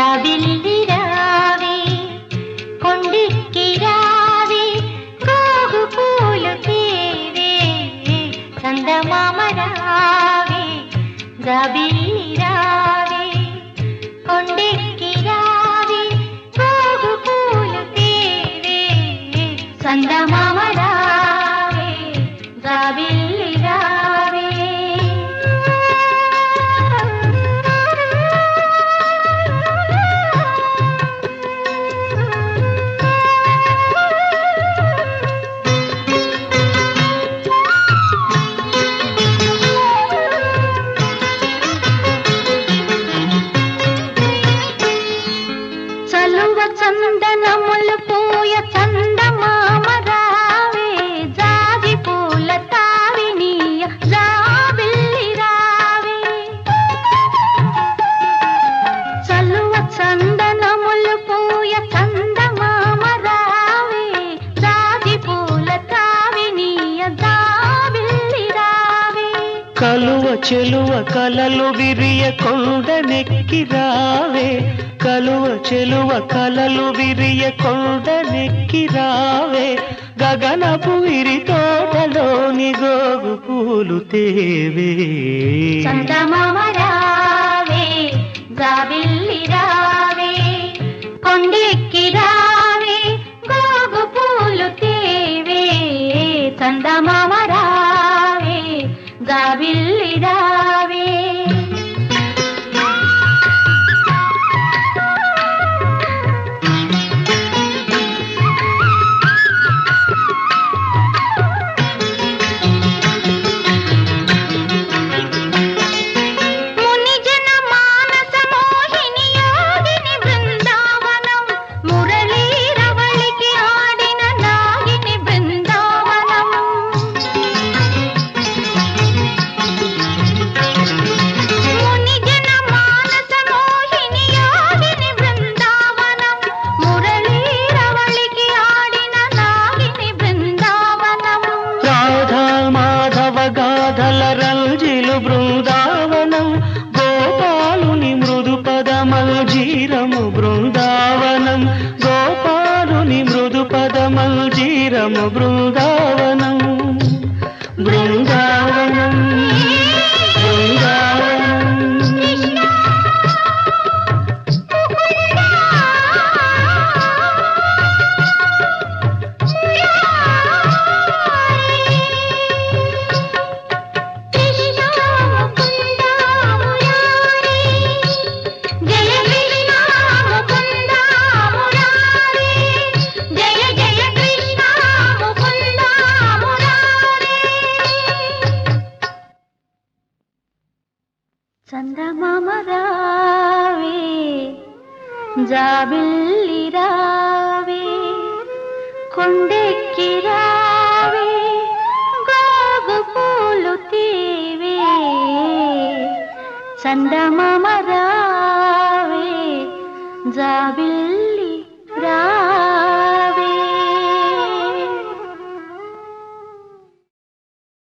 జాబిల్లి రావే కొండెక్కి రావే గోగు పూలు తేవే చందమామ రావే జాబిల్లి రావే కొండెక్కి రావే గోగు పూలు తేవే చందమామ రావే జాబిల్లి రావే చందనములు పూయ చందమామ రావే జాజి పూల తావినీయ జాబిల్లి రావే చలువ చందనములు పూయ చందమామ రావే జాజి పూల తావినీయ జాబిల్లి రావే కలువ చెలువ కలలు విరియ కొండనెక్కి రావే కలువ చెలువ కలలు విరియ కొండనెక్కి రావే గగనపు విరి తోటలోని గోగు పూలు తేవే చందమామ రావే జాబిల్లి రావే కొండెక్కి రావే గోగు పూలు తేవే చందమామ రావే జాబిల్లి రావే రంజిలు బృందావనం గోపాలుని మృదు పదమల్జీరము బృందావనం గోపాలుని మృదు పదమల్జీరము బృందావనం బృందావనం చందమామ రావే జాబిల్లి రావే కొండెక్కి రావే గోగు పూలు తేవే చందమామ రావే